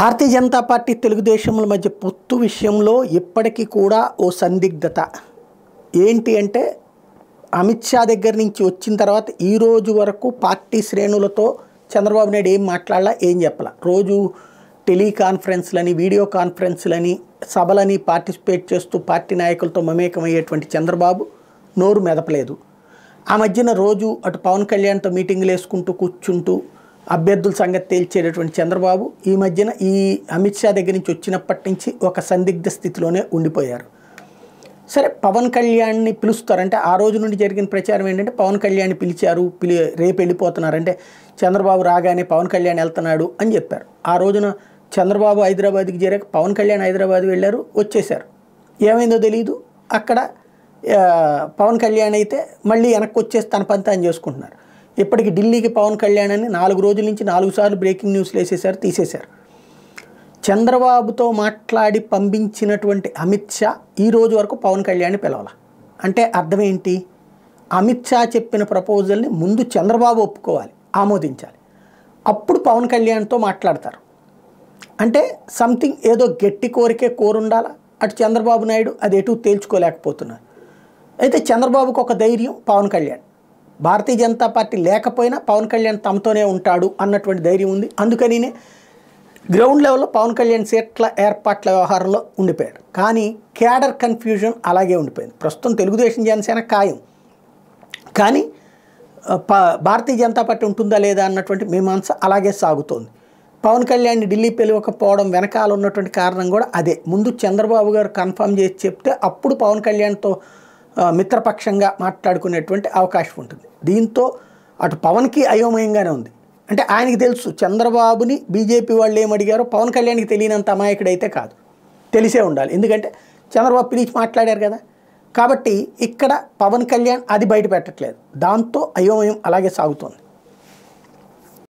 Bharatiya Janata party తెలుగుదేశంల మధ్య పొత్తు విషయంలో ఇప్పటికీ కూడా ఓ సందిగ్ధత ఏంటి అంటే అమిత్ షా దగ్గర నుంచి వచ్చిన తర్వాత ఈ రోజు వరకు పార్టీ శ్రేణులతో చంద్రబాబు నాయుడు ఏం మాట్లాడలా ఏం చెప్పాల రోజు టెలికాన్ఫరెన్స్లని వీడియో కాన్ఫరెన్స్లని సభలని పార్టిసిపేట్ చేస్తూ పార్టీ నాయకులతో మమేకమయ్యేటువంటి చంద్రబాబు నోరు మెదపలేదు ఆ మధ్యన రోజు అటు పవన్ కళ్యాణ్తో మీటింగులు వేసుకుంటూ కూర్చుంటూ అభ్యర్థుల సంగతి తేల్చేటటువంటి చంద్రబాబు ఈ మధ్యన ఈ అమిత్ షా దగ్గర నుంచి వచ్చినప్పటి నుంచి ఒక సందిగ్ధ స్థితిలోనే ఉండిపోయారు. సరే పవన్ కళ్యాణ్ని పిలుస్తారంటే ఆ రోజు నుండి జరిగిన ప్రచారం ఏంటంటే పవన్ కళ్యాణ్ని పిలిచారు రేపు వెళ్ళిపోతున్నారంటే చంద్రబాబు రాగానే పవన్ కళ్యాణ్ వెళ్తున్నాడు అని చెప్పారు. ఆ రోజున చంద్రబాబు హైదరాబాద్కి చేరాక పవన్ కళ్యాణ్ హైదరాబాద్ వెళ్ళారు వచ్చేశారు. ఏమైందో తెలియదు. అక్కడ పవన్ కళ్యాణ్ అయితే మళ్ళీ వెనక్కి వచ్చేసి తన పని తాను చేసుకుంటున్నారు. ఇప్పటికి ఢిల్లీకి పవన్ కళ్యాణ్ అని 4 రోజుల నుంచి 4 సార్లు బ్రేకింగ్ న్యూస్లు వేసేసారు తీసేశారు. చంద్రబాబుతో మాట్లాడి పంపించినటువంటి అమిత్ షా ఈ రోజు వరకు పవన్ కళ్యాణ్ని పిలవాల అంటే అర్థం ఏంటి? అమిత్ షా చెప్పిన ప్రపోజల్ని ముందు చంద్రబాబు ఒప్పుకోవాలి, ఆమోదించాలి, అప్పుడు పవన్ కళ్యాణ్తో మాట్లాడతారు. అంటే సంథింగ్ ఏదో గట్టి కోరికే కోరుండాలా. అటు చంద్రబాబు నాయుడు అది ఎటు తేల్చుకోలేకపోతున్నారు. అయితే చంద్రబాబుకు ఒక ధైర్యం పవన్ కళ్యాణ్, భారతీయ జనతా పార్టీ లేకపోయినా పవన్ కళ్యాణ్ తమతోనే ఉంటాడు అన్నటువంటి ధైర్యం ఉంది. అందుకనినే గ్రౌండ్ లెవెల్లో పవన్ కళ్యాణ్ సీట్ల ఏర్పాట్ల వ్యవహారంలో ఉండిపోయాడు. కానీ క్యాడర్ కన్ఫ్యూజన్ అలాగే ఉండిపోయింది. ప్రస్తుతం తెలుగుదేశం జనసేన ఖాయం, కానీ భారతీయ జనతా పార్టీ ఉంటుందా లేదా అన్నటువంటి మీమాంస అలాగే సాగుతోంది. పవన్ కళ్యాణ్ ఢిల్లీ పిలవకపోవడం వెనకాల ఉన్నటువంటి కారణం కూడా అదే. ముందు చంద్రబాబు గారు కన్ఫర్మ్ చేసి చెప్తే అప్పుడు పవన్ కళ్యాణ్తో మిత్రపక్షంగా మాట్లాడుకునేటువంటి అవకాశం ఉంటుంది. దీంతో అటు పవన్కి అయోమయంగానే ఉంది. అంటే ఆయనకి తెలుసు చంద్రబాబుని బీజేపీ వాళ్ళు ఏమడిగారో పవన్ కళ్యాణ్కి తెలియనంత అమాయకుడైతే కాదు, తెలిసే ఉండాలి. ఎందుకంటే చంద్రబాబు పిలిచి మాట్లాడారు కదా. కాబట్టి ఇక్కడ పవన్ కళ్యాణ్ అది బయట పెట్టట్లేదు. దాంతో అయోమయం అలాగే సాగుతోంది.